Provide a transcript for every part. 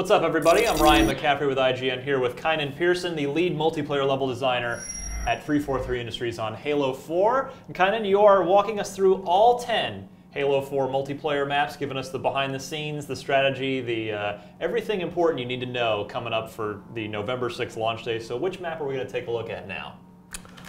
What's up, everybody? I'm Ryan McCaffrey with IGN here with Kynan Pearson, the lead multiplayer level designer at 343 Industries on Halo 4. And Kynan, you are walking us through all 10 Halo 4 multiplayer maps, giving us the behind the scenes, the strategy, the everything important you need to know coming up for the November 6th launch day. So which map are we going to take a look at now?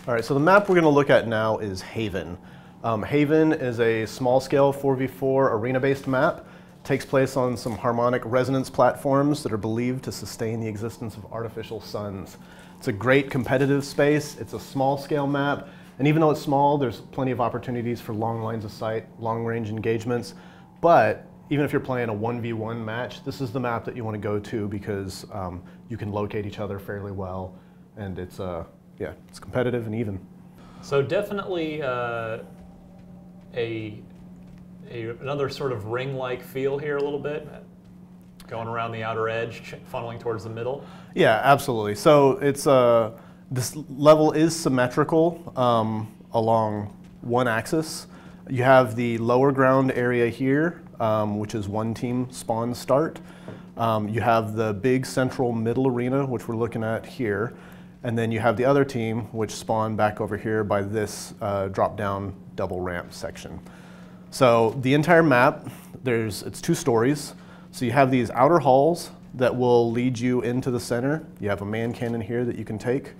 All right, so the map we're going to look at now is Haven. Haven is a small-scale 4v4 arena-based map. Takes place on some harmonic resonance platforms that are believed to sustain the existence of artificial suns. It's a great competitive space. It's a small-scale map, and even though it's small, there's plenty of opportunities for long lines of sight, long-range engagements. But even if you're playing a 1v1 match, this is the map that you want to go to because you can locate each other fairly well, and it's it's competitive and even. So definitely another sort of ring-like feel here a little bit, going around the outer edge, funneling towards the middle. Yeah, absolutely. So it's this level is symmetrical along one axis. You have the lower ground area here, which is one team spawn start. You have the big central middle arena, which we're looking at here. And then you have the other team, which spawn back over here by this drop-down double ramp section. So the entire map, it's 2 stories. So you have these outer halls that will lead you into the center. You have a man cannon here that you can take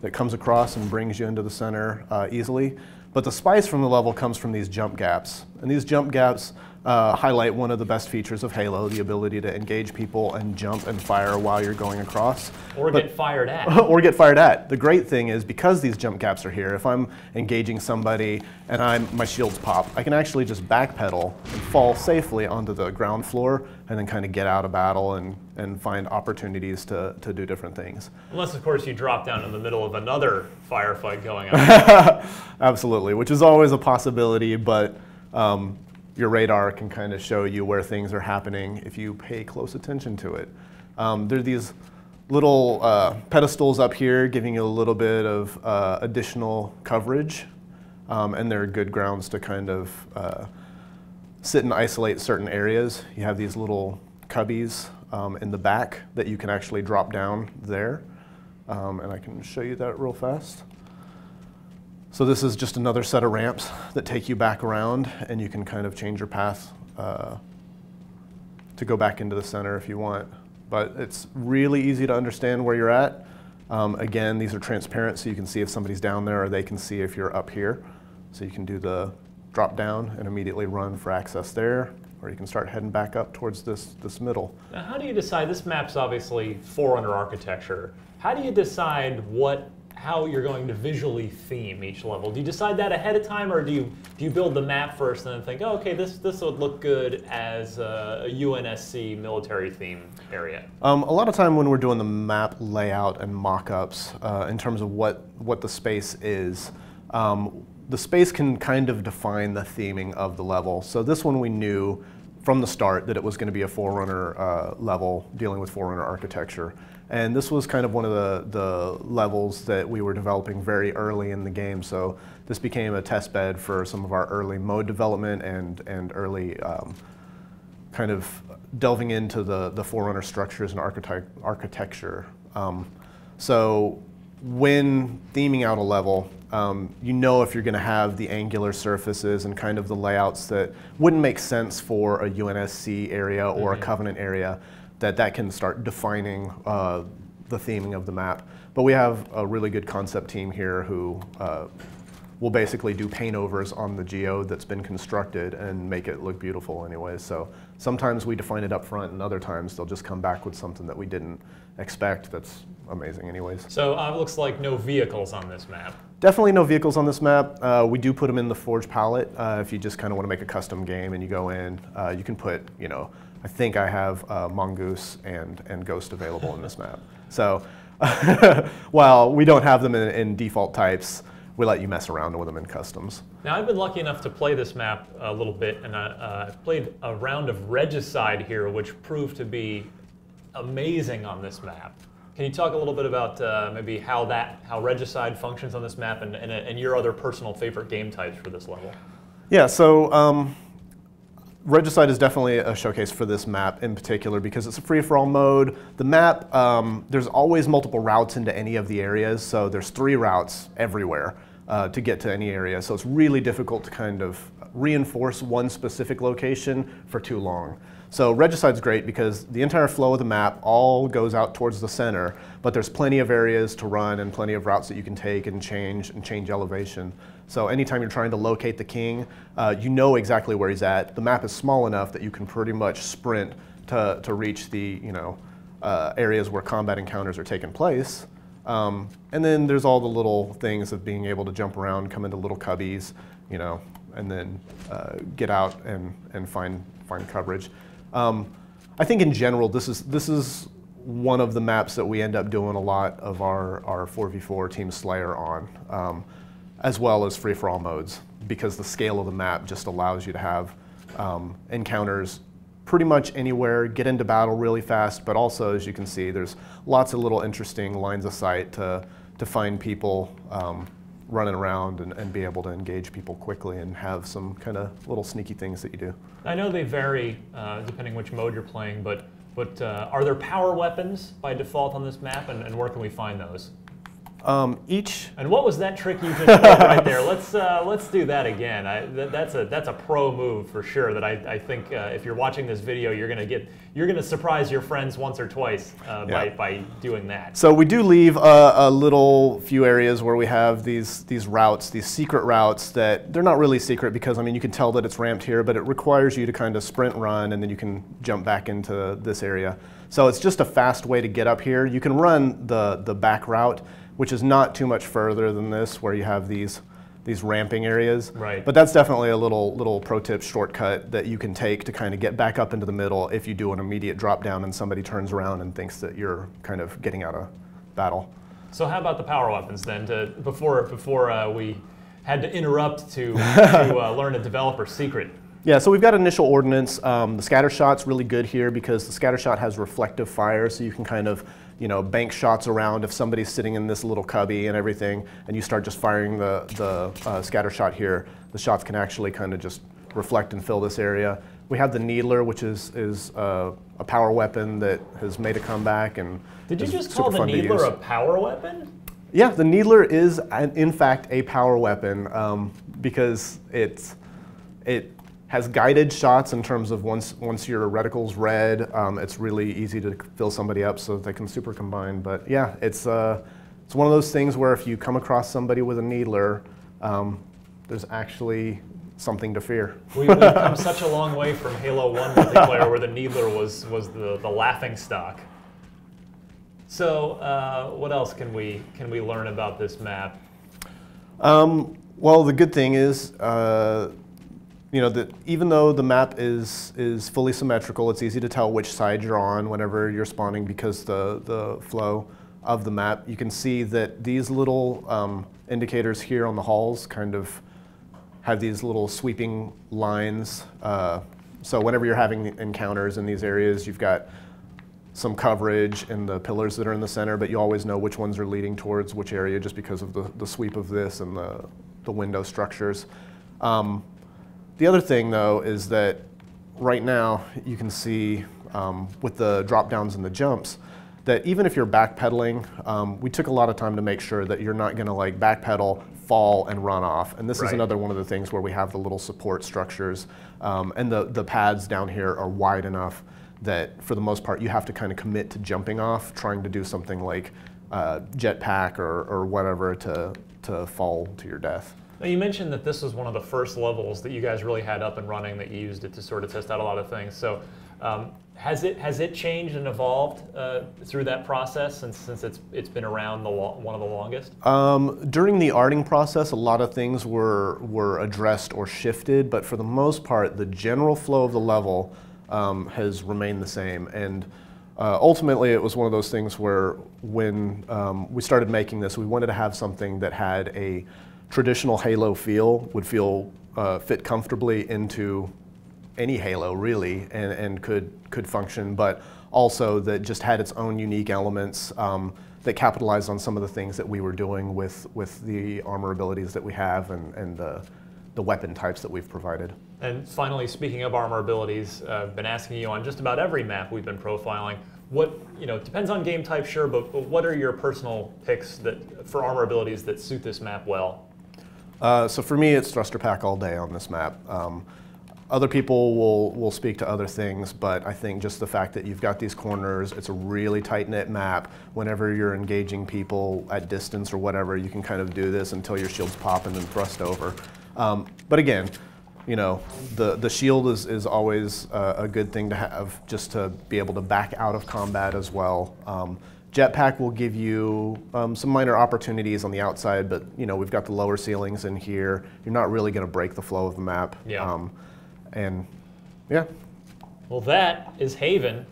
that comes across and brings you into the center easily. But the spice from the level comes from these jump gaps. And these jump gaps highlight one of the best features of Halo, the ability to engage people and jump and fire while you're going across. Or get fired at. Or get fired at. The great thing is, because these jump gaps are here, if I'm engaging somebody and my shields pop, I can actually just backpedal and fall safely onto the ground floor and then kind of get out of battle and find opportunities to do different things. Unless, of course, you drop down in the middle of another firefight going on. Absolutely, which is always a possibility, but your radar can kind of show you where things are happening if you pay close attention to it. There are these little pedestals up here giving you a little bit of additional coverage, and they're good grounds to kind of sit and isolate certain areas. You have these little cubbies in the back that you can actually drop down there, and I can show you that real fast. So this is just another set of ramps that take you back around, and you can kind of change your path to go back into the center if you want. But it's really easy to understand where you're at. Again, these are transparent, so you can see if somebody's down there, or they can see if you're up here. So you can do the drop down and immediately run for access there, or you can start heading back up towards this middle. Now, how do you decide, this map's obviously Forerunner architecture, how do you decide how you're going to visually theme each level? Do you decide that ahead of time, or do you build the map first and then think, oh, okay, this would look good as a UNSC military theme area? A lot of time when we're doing the map layout and mock-ups in terms of what the space is, the space can kind of define the theming of the level. So this one we knew from the start that it was going to be a Forerunner level dealing with Forerunner architecture. And this was kind of one of the levels that we were developing very early in the game. So this became a test bed for some of our early mode development and early kind of delving into the Forerunner structures and architecture. So when theming out a level, you know if you're going to have the angular surfaces and kind of the layouts that wouldn't make sense for a UNSC area or a Covenant area, that can start defining the theming of the map. But we have a really good concept team here who will basically do paint overs on the geo that's been constructed and make it look beautiful anyways. So sometimes we define it up front, and other times they'll just come back with something that we didn't expect that's amazing anyways. So it looks like no vehicles on this map. Definitely no vehicles on this map. We do put them in the Forge palette. If you just kind of want to make a custom game and you go in, you can put, I think I have Mongoose and Ghost available in this map. So while we don't have them in default types, we let you mess around with them in customs. Now, I've been lucky enough to play this map a little bit, and I've played a round of Regicide here, which proved to be amazing on this map. Can you talk a little bit about maybe how Regicide functions on this map and your other personal favorite game types for this level? Yeah, so Regicide is definitely a showcase for this map in particular because it's a free-for-all mode. The map, there's always multiple routes into any of the areas, so there's 3 routes everywhere to get to any area. So it's really difficult to kind of reinforce one specific location for too long. So Regicide's great because the entire flow of the map all goes out towards the center, but there's plenty of areas to run and plenty of routes that you can take and change elevation. So anytime you're trying to locate the king, you know exactly where he's at. The map is small enough that you can pretty much sprint to reach the areas where combat encounters are taking place. And then there's all the little things of being able to jump around, come into little cubbies, and then get out and find coverage. I think in general, this is one of the maps that we end up doing a lot of our 4v4 Team Slayer on, as well as free-for-all modes, because the scale of the map just allows you to have encounters pretty much anywhere, get into battle really fast, but also, as you can see, there's lots of little interesting lines of sight to find people running around and be able to engage people quickly and have some kind of little sneaky things that you do. I know they vary depending which mode you're playing, but are there power weapons by default on this map, and where can we find those? And what was that trick you just did right there? Let's do that again. That's a pro move for sure. That I think if you're watching this video, you're gonna surprise your friends once or twice by doing that. So we do leave a little few areas where we have these routes, these secret routes that they're not really secret because I mean you can tell that it's ramped here, but it requires you to kind of sprint run and then you can jump back into this area. So it's just a fast way to get up here. You can run the back route, which is not too much further than this, where you have these ramping areas. Right. But that's definitely a little pro tip shortcut that you can take to kind of get back up into the middle if you do an immediate drop down and somebody turns around and thinks that you're kind of getting out of battle. So how about the power weapons then? Before we had to interrupt to learn a developer's secret. Yeah, so we've got initial ordnance. The scatter shot's really good here because the scatter shot has reflective fire, so you can kind of bank shots around if somebody's sitting in this little cubby and everything, and you start just firing the scatter shot here. The shots can actually kind of just reflect and fill this area. We have the Needler, which is a power weapon that has made a comeback and Did you just call the Needler a power weapon? Yeah, the Needler is in fact a power weapon because it has guided shots in terms of once your reticle's red, it's really easy to fill somebody up so that they can super combine. But yeah, it's one of those things where if you come across somebody with a Needler, there's actually something to fear. We've come such a long way from Halo 1 multiplayer where the Needler was the laughing stock. So what else can we learn about this map? Well, the good thing is, that even though the map is fully symmetrical, it's easy to tell which side you're on whenever you're spawning because the flow of the map. You can see that these little indicators here on the halls kind of have these little sweeping lines. So whenever you're having encounters in these areas, you've got some coverage in the pillars that are in the center, but you always know which ones are leading towards which area just because of the sweep of this and the window structures. The other thing, though, is that right now you can see with the drop downs and the jumps that even if you're backpedaling, we took a lot of time to make sure that you're not going to like backpedal, fall, and run off. And this is another one of the things where we have the little support structures, and the pads down here are wide enough that for the most part you have to kind of commit to jumping off, trying to do something like jetpack or whatever to fall to your death. Now you mentioned that this was one of the first levels that you guys really had up and running, that you used it to sort of test out a lot of things. So has it changed and evolved through that process since it's been around one of the longest? During the arting process, a lot of things were addressed or shifted, but for the most part, the general flow of the level has remained the same. And ultimately, it was one of those things where when we started making this, we wanted to have something that had a traditional Halo feel, would fit comfortably into any Halo really, and could function, but also that just had its own unique elements that capitalized on some of the things that we were doing with the armor abilities that we have and the weapon types that we've provided. And finally, speaking of armor abilities, I've been asking you on just about every map we've been profiling. What, depends on game type, sure, but what are your personal picks for armor abilities that suit this map well? So for me, it's thruster pack all day on this map. Other people will speak to other things, but I think just the fact that you've got these corners, it's a really tight-knit map. Whenever you're engaging people at distance or whatever, you can kind of do this until your shield's pop and then thrust over. But again, the shield is always a good thing to have, just to be able to back out of combat as well. Jetpack will give you some minor opportunities on the outside, but we've got the lower ceilings in here. You're not really going to break the flow of the map. Yeah. And yeah. Well, that is Haven.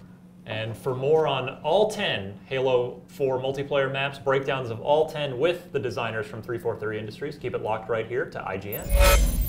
And for more on all 10 Halo 4 multiplayer maps, breakdowns of all 10 with the designers from 343 Industries, keep it locked right here to IGN.